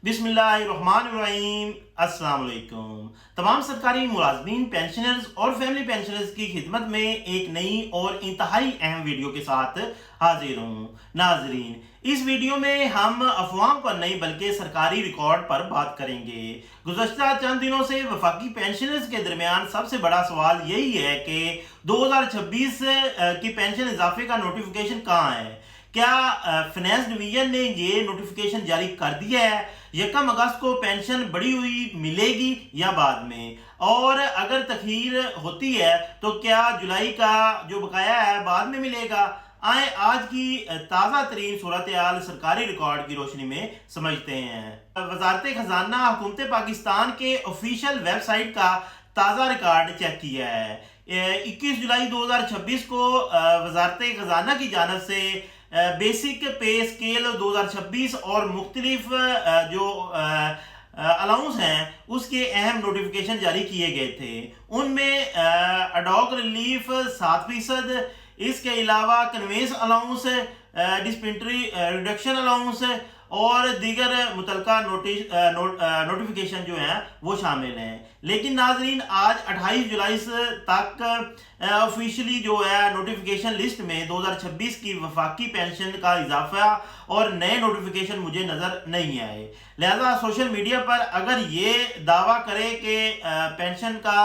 बिस्मिल्लाहिर्रहमानिर्रहीम। अस्सलाम वालेकुम। तमाम सरकारी मुलाजमीन, पेंशनर्स और फैमिली पेंशनर्स की खिदमत में एक नई और इंतहाई अहम वीडियो के साथ हाजिर हूँ। नाजरीन, इस वीडियो में हम अफवाह पर नहीं बल्कि सरकारी रिकॉर्ड पर बात करेंगे। गुज़श्ता चंद दिनों से वफाकी पेंशनर्स के दरमियान सबसे बड़ा सवाल यही है कि 2026 की पेंशन इजाफे का नोटिफिकेशन कहाँ है। क्या फाइनेंस डिवीजन ने ये नोटिफिकेशन जारी कर दिया है? 1 अगस्त को पेंशन बढ़ी हुई मिलेगी या बाद में? और अगर तखीर होती है तो क्या जुलाई का जो बकाया है बाद में मिलेगा? आए आज की ताज़ा तरीन सूरत हाल सरकारी रिकॉर्ड की रोशनी में समझते हैं। वजारत खजाना हुकूमत पाकिस्तान के ऑफिशियल वेबसाइट का ताज़ा रिकॉर्ड चेक किया है। 21 जुलाई 2026 को वजारत खजाना की जानब से बेसिक पे स्केल 2026 और मुख्तलिफ जो अलाउंस हैं उसके अहम नोटिफिकेशन जारी किए गए थे। उनमें अडॉक रिलीफ 7%, इसके अलावा convince allowance, dispensary reduction allowance और दीगर मुतलका नोटिफिकेशन जो हैं वो शामिल हैं। लेकिन नाजरीन, आज 28 जुलाई तक ऑफिशियली जो है नोटिफिकेशन लिस्ट में 2026 की वफाकी पेंशन का इजाफा और नए नोटिफिकेशन मुझे नज़र नहीं आए। लिहाजा सोशल मीडिया पर अगर ये दावा करे कि पेंशन का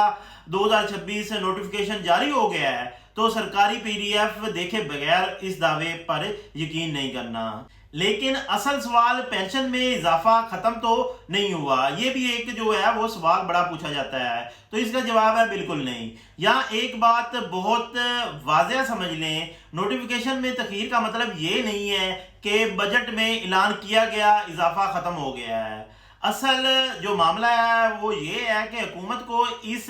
2026 नोटिफिकेशन जारी हो गया है तो सरकारी PDF देखे बगैर इस दावे पर यकीन नहीं करना। लेकिन असल सवाल, पेंशन में इजाफा खत्म तो नहीं हुआ, ये भी एक जो है वो सवाल बड़ा पूछा जाता है। तो इसका जवाब है बिल्कुल नहीं। यहाँ एक बात बहुत वाज़ेह समझ लें, नोटिफिकेशन में तखीर का मतलब ये नहीं है कि बजट में ऐलान किया गया इजाफा खत्म हो गया है। असल जो मामला है वो ये है कि हुकूमत को इस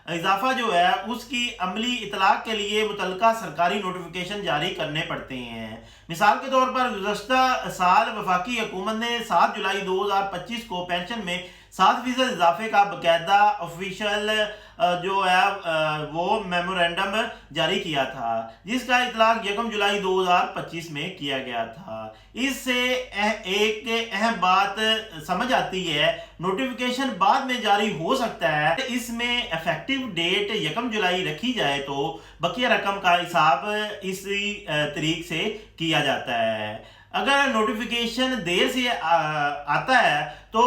इजाफा जो है उसकी अमली इतलाक के लिए मुतलका सरकारी नोटिफिकेशन जारी करने पड़ते हैं। मिसाल के तौर पर गुज़श्ता साल वफाकी हुकूमत ने 7 जुलाई 2025 को पेंशन में 7% इजाफे का बाकायदा ऑफिशियल जो है वो मेमोरेंडम जारी किया था, जिसका इतलाक 1 जुलाई 2025 में किया गया था। इससे एक अहम बात समझ आती है, नोटिफिकेशन बाद में जारी हो सकता है, इसमें इफेक्टिव डेट 1 जुलाई रखी जाए तो बकिया रकम का हिसाब इसी तरीके से किया जाता है। अगर नोटिफिकेशन देर से आता है तो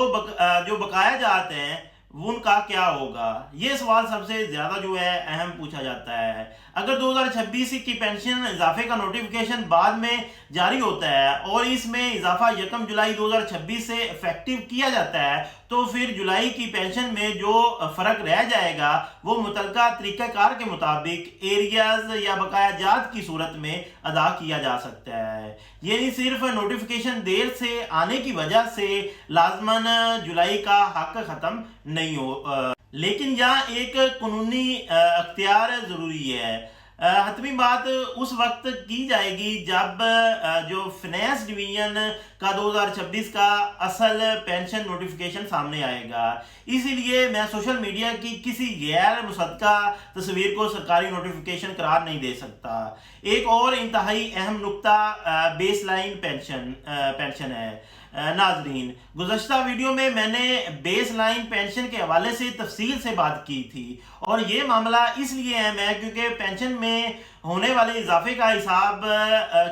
जो बकाया जाते हैं उनका क्या होगा, ये सवाल सबसे ज़्यादा जो है अहम पूछा जाता है। अगर 2026 की पेंशन इजाफे का नोटिफिकेशन बाद में जारी होता है और इसमें इजाफा 1 जुलाई 2026 से इफेक्टिव किया जाता है तो फिर जुलाई की पेंशन में जो फ़र्क रह जाएगा वो मुतलका तरीक़ाकार के मुताबिक एरियाज या बकाया जात की सूरत में अदा किया जा सकता है। ये नहीं सिर्फ नोटिफिकेशन देर से आने की वजह से लाजमन जुलाई का हक ख़त्म नहीं हो, लेकिन यहाँ एक कानूनी अख्तियार ज़रूरी है। हतमी बात उस वक्त की जाएगी जब जो फाइनेंस डिवीजन का 2026 का असल पेंशन नोटिफिकेशन सामने आएगा। इसीलिए मैं सोशल मीडिया की किसी गैर मुसद्दका तस्वीर को सरकारी नोटिफिकेशन करार नहीं दे सकता। एक और इंतहाई अहम नुक्ता बेसलाइन पेंशन है। नाजरीन, गुज़श्ता वीडियो में मैंने बेसलाइन पेंशन के हवाले से तफसील से बात की थी और ये मामला इसलिए अहम है क्योंकि पेंशन में होने वाले इजाफे का हिसाब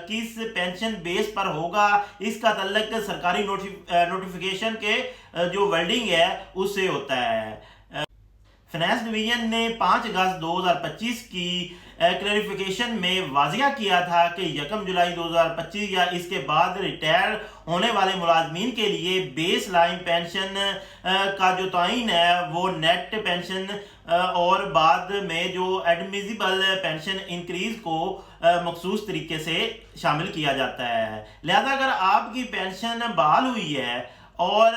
किस पेंशन बेस पर होगा, इसका तल्लुक सरकारी नोटिफिकेशन के जो वर्डिंग है उससे होता है। फाइनेंस डिवीजन ने 5 अगस्त 2025 की क्लैरिफिकेशन में वाजिया किया था कि 1 जुलाई 2025 या इसके बाद रिटायर होने वाले मुलाजमीन के लिए बेस लाइन पेंशन का जो तयन है वो नेट पेंशन और बाद में जो एडमिसिबल पेंशन इंक्रीज को मखसूस तरीके से शामिल किया जाता है। लिहाजा अगर आपकी पेंशन बहाल हुई है और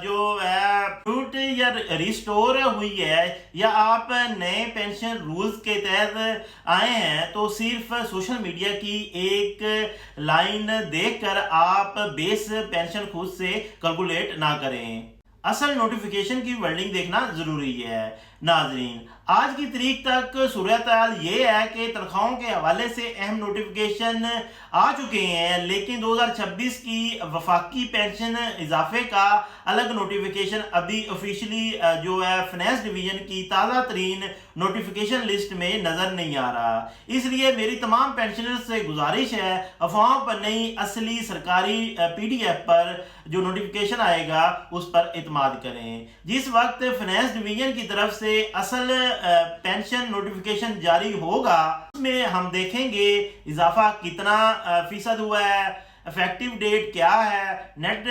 जो है फ्रूट या रिस्टोर हुई है या आप नए पेंशन रूल्स के तहत आए हैं तो सिर्फ सोशल मीडिया की एक लाइन देखकर आप बेस पेंशन खुद से कैलकुलेट ना करें। असल नोटिफिकेशन की वर्डिंग देखना जरूरी है। नाजरीन, आज की तारीख तक सूरत हाल ये है कि तनख्वाहों के हवाले से अहम नोटिफिकेशन आ चुके हैं, लेकिन 2026 की वफाकी पेंशन इजाफे का अलग नोटिफिकेशन अभी ऑफिशियली जो है फाइनेंस डिवीजन की ताज़ा तरीन नोटिफिकेशन लिस्ट में नज़र नहीं आ रहा। इसलिए मेरी तमाम पेंशनर्स से गुजारिश है, अफवाहों पर नहीं, असली सरकारी PDF पर जो नोटिफिकेशन आएगा उस पर इत्माद करें। जिस वक्त फाइनेंस डिवीजन की तरफ से असल पेंशन नोटिफिकेशन जारी होगा उसमें हम देखेंगे इजाफा कितना फीसद हुआ है, इफेक्टिव डेट क्या है, नेट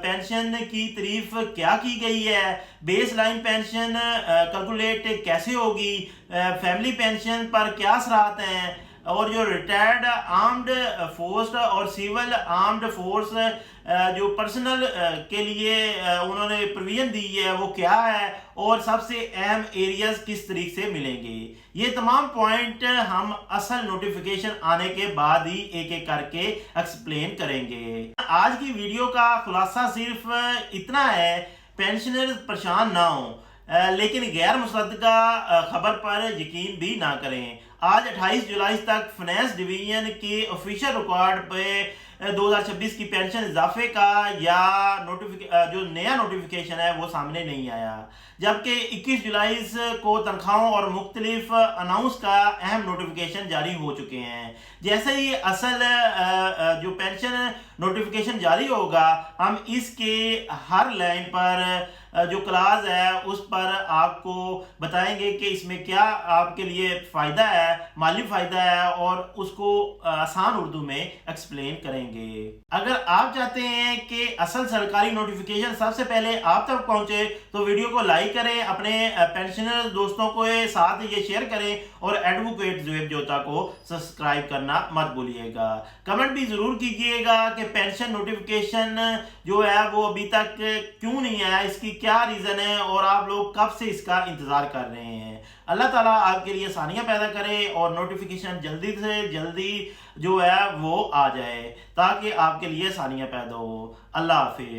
पेंशन की तारीफ क्या की गई है, बेस लाइन पेंशन कैलकुलेट कैसे होगी, फैमिली पेंशन पर क्या असरात हैं, और जो रिटायर्ड आर्म्ड फोर्स और सिविल आर्म्ड फोर्स जो पर्सनल के लिए उन्होंने प्रोविजन दी है वो क्या है, और सबसे अहम एरियाज किस तरीके से मिलेंगे। ये तमाम पॉइंट हम असल नोटिफिकेशन आने के बाद ही एक एक करके एक्सप्लेन करेंगे। आज की वीडियो का खुलासा सिर्फ इतना है, पेंशनर परेशान ना हो, लेकिन गैर मुसद्दका खबर पर यकीन भी ना करें। आज 28 जुलाई तक फाइनेंस डिवीजन के ऑफिशियल रिकॉर्ड पे 2026 की पेंशन इजाफे का या जो नया नोटिफिकेशन है वो सामने नहीं आया, जबकि 21 जुलाई को तनख्वाहों और मुख्तलिफ अनाउंस का अहम नोटिफिकेशन जारी हो चुके हैं। जैसे ही असल जो पेंशन नोटिफिकेशन जारी होगा, हम इसके हर लाइन पर जो क्लास है उस पर आपको बताएंगे कि इसमें क्या आपके लिए फ़ायदा है, माली फ़ायदा है, और उसको आसान उर्दू में एक्सप्लेन करेंगे। अगर आप चाहते हैं कि असल सरकारी नोटिफिकेशन सबसे पहले आप तक पहुंचे तो वीडियो को लाइक करें, अपने पेंशनर दोस्तों को साथ ये शेयर करें, और एडवोकेट ज़ुहैब जोता को सब्सक्राइब करना मत भूलिएगा। कमेंट भी ज़रूर कीजिएगा कि पेंशन नोटिफिकेशन जो है वो अभी तक क्यों नहीं आया, इसकी क्या रीज़न है, और आप लोग कब से इसका इंतज़ार कर रहे हैं। अल्लाह ताला आपके लिए आसानियाँ पैदा करे और नोटिफिकेशन जल्दी से जल्दी जो है वो आ जाए, ताकि आपके लिए आसानियाँ पैदा हो। अल्लाह हाफिज़।